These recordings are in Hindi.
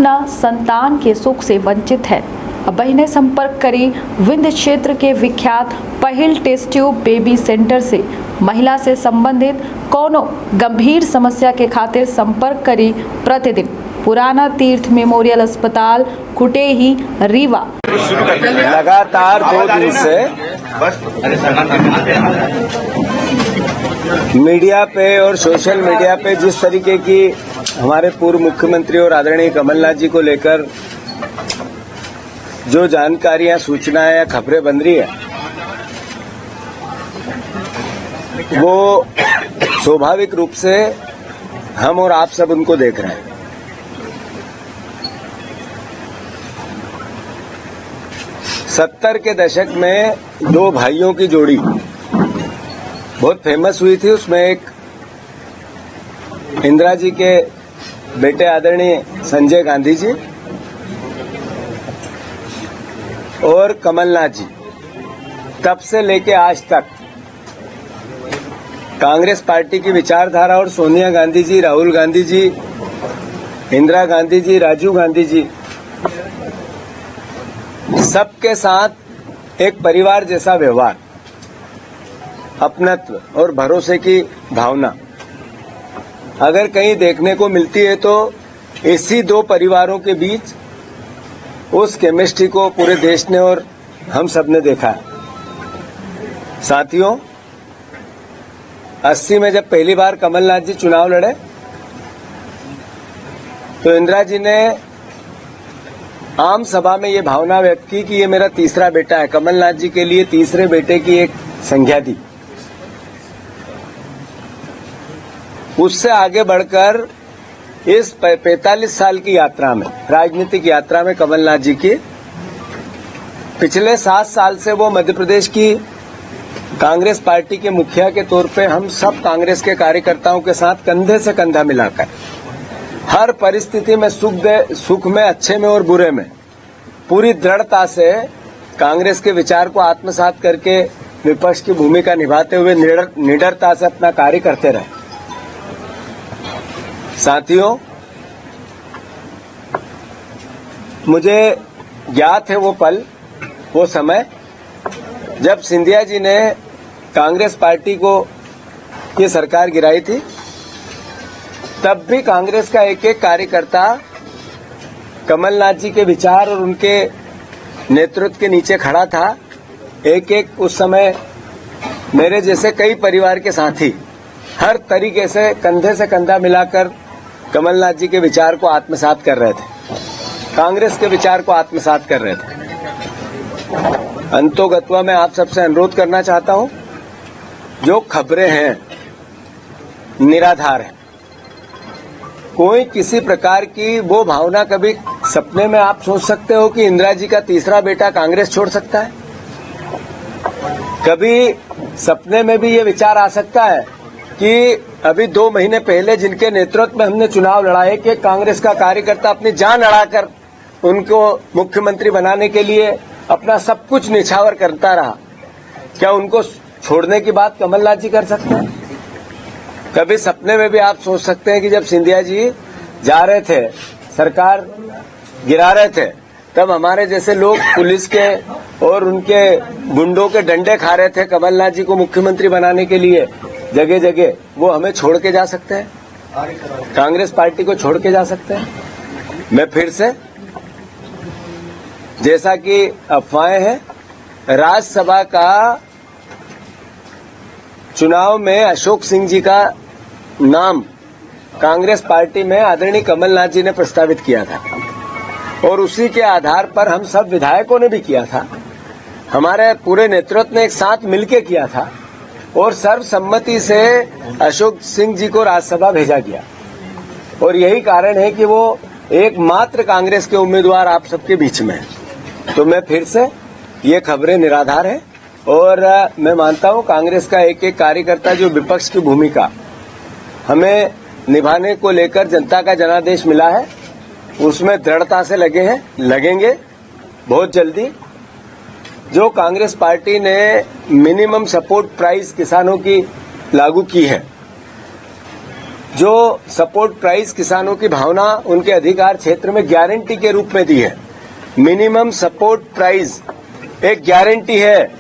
अपना संतान के सुख से वंचित है। अब बहनें संपर्क करी विंध्य क्षेत्र के विख्यात पहिल टेस्ट ट्यूब बेबी सेंटर से। महिला से संबंधित कोनो गंभीर समस्या के खातिर संपर्क करी प्रतिदिन पुराना तीर्थ मेमोरियल अस्पताल कुटेही रीवा। लगातार 2 दिन से मीडिया पे और सोशल मीडिया पे जिस तरीके की हमारे पूर्व मुख्यमंत्री और आदरणीय कमलनाथ जी को लेकर जो जानकारियां, सूचनाएं या खबरें बन रही है, वो स्वाभाविक रूप से हम और आप सब उनको देख रहे हैं। सत्तर के दशक में 2 भाइयों की जोड़ी बहुत फेमस हुई थी। उसमें एक इंदिरा जी के बेटे आदरणीय संजय गांधी जी और कमलनाथ जी। तब से लेके आज तक कांग्रेस पार्टी की विचारधारा और सोनिया गांधी जी, राहुल गांधी जी, इंदिरा गांधी जी, राजीव गांधी जी, सबके साथ एक परिवार जैसा व्यवहार, अपनत्व और भरोसे की भावना अगर कहीं देखने को मिलती है तो इसी 2 परिवारों के बीच उस केमिस्ट्री को पूरे देश ने और हम सब ने देखा है। साथियों, 80 में जब पहली बार कमलनाथ जी चुनाव लड़े तो इंदिरा जी ने आम सभा में ये भावना व्यक्त की कि ये मेरा तीसरा बेटा है। कमलनाथ जी के लिए तीसरे बेटे की एक संज्ञा दी। उससे आगे बढ़कर इस 45 साल की यात्रा में, राजनीतिक यात्रा में कमलनाथ जी की पिछले 7 साल से वो मध्य प्रदेश की कांग्रेस पार्टी के मुखिया के तौर पे हम सब कांग्रेस के कार्यकर्ताओं के साथ कंधे से कंधा मिलाकर हर परिस्थिति में सुख में, अच्छे में और बुरे में पूरी दृढ़ता से कांग्रेस के विचार को आत्मसात करके विपक्ष की भूमिका निभाते हुए निडरता से अपना कार्य करते रहे। साथियों, मुझे ज्ञात है वो पल, वो समय जब सिंधिया जी ने कांग्रेस पार्टी को ये सरकार गिराई थी। तब भी कांग्रेस का एक एक कार्यकर्ता कमलनाथ जी के विचार और उनके नेतृत्व के नीचे खड़ा था। एक एक उस समय मेरे जैसे कई परिवार के साथी हर तरीके से कंधा मिलाकर कमलनाथ जी के विचार को आत्मसात कर रहे थे, कांग्रेस के विचार को आत्मसात कर रहे थे। अंतोगत्वा मैं आप सबसे अनुरोध करना चाहता हूं, जो खबरें हैं निराधार है। कोई किसी प्रकार की वो भावना, कभी सपने में आप सोच सकते हो कि इंदिरा जी का तीसरा बेटा कांग्रेस छोड़ सकता है? कभी सपने में भी ये विचार आ सकता है कि अभी 2 महीने पहले जिनके नेतृत्व में हमने चुनाव लड़ा है कि कांग्रेस का कार्यकर्ता अपनी जान लड़ाकर उनको मुख्यमंत्री बनाने के लिए अपना सब कुछ निछावर करता रहा, क्या उनको छोड़ने की बात कमलनाथ जी कर सकते हैं? कभी सपने में भी आप सोच सकते हैं कि जब सिंधिया जी जा रहे थे, सरकार गिरा रहे थे, तब हमारे जैसे लोग पुलिस के और उनके गुंडों के डंडे खा रहे थे कमलनाथ जी को मुख्यमंत्री बनाने के लिए जगह जगह, वो हमें छोड़ के जा सकते हैं? कांग्रेस पार्टी को छोड़ के जा सकते हैं? मैं फिर से, जैसा कि अफवाहें हैं, राज्यसभा का चुनाव में अशोक सिंह जी का नाम कांग्रेस पार्टी में आदरणीय कमलनाथ जी ने प्रस्तावित किया था और उसी के आधार पर हम सब विधायकों ने भी किया था, हमारे पूरे नेतृत्व ने एक साथ मिलकर किया था और सर्वसम्मति से अशोक सिंह जी को राज्यसभा भेजा गया। और यही कारण है कि वो एकमात्र कांग्रेस के उम्मीदवार आप सबके बीच में है। तो मैं फिर से, ये खबरें निराधार है और मैं मानता हूं कांग्रेस का एक एक कार्यकर्ता जो विपक्ष की भूमिका हमें निभाने को लेकर जनता का जनादेश मिला है, उसमें दृढ़ता से लगे हैं, लगेंगे बहुत जल्दी। जो कांग्रेस पार्टी ने मिनिमम सपोर्ट प्राइस किसानों की लागू की है, जो सपोर्ट प्राइस किसानों की भावना उनके अधिकार क्षेत्र में गारंटी के रूप में दी है। मिनिमम सपोर्ट प्राइस एक गारंटी है,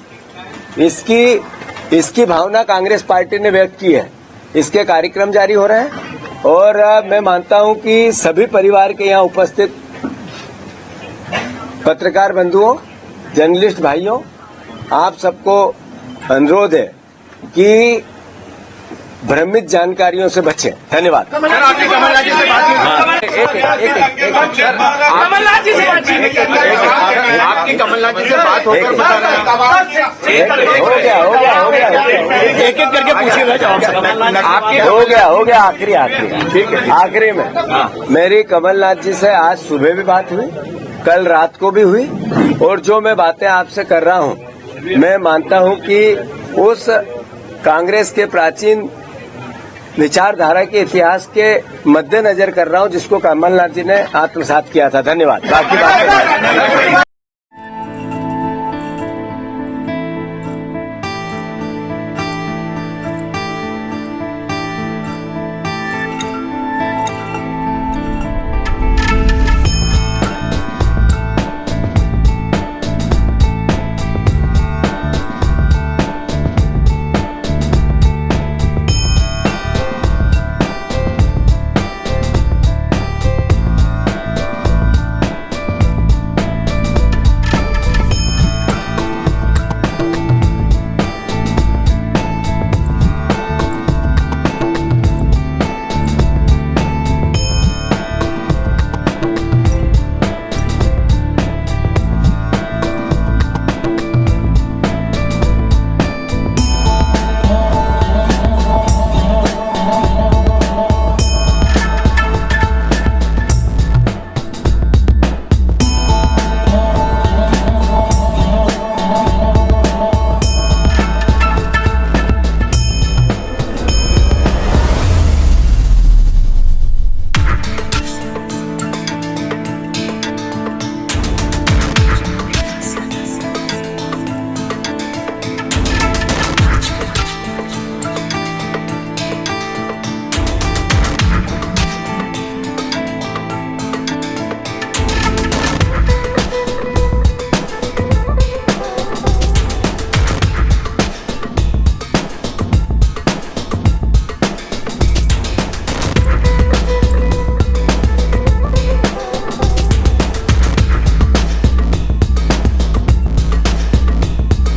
इसकी भावना कांग्रेस पार्टी ने व्यक्त की है। इसके कार्यक्रम जारी हो रहे हैं और मैं मानता हूं कि सभी परिवार के यहां उपस्थित पत्रकार बंधुओं, जर्नलिस्ट भाइयों, आप सबको अनुरोध है कि भ्रमित जानकारियों से बचें। धन्यवाद। सर, आपकी कमलनाथ जी से बात हुई? कमलनाथ जी से आपकी कमलनाथ जी से बात होकर हो गया एक एक करके पूछिएगा जवाब। आपकी हो गया आखिरी में मेरी कमलनाथ जी से आज सुबह भी बात हुई, कल रात को भी हुई, और जो मैं बातें आपसे कर रहा हूं, मैं मानता हूं कि उस कांग्रेस के प्राचीन विचारधारा के इतिहास के मद्देनजर कर रहा हूं जिसको कमलनाथ जी ने आत्मसात किया था। धन्यवाद। बाकी बात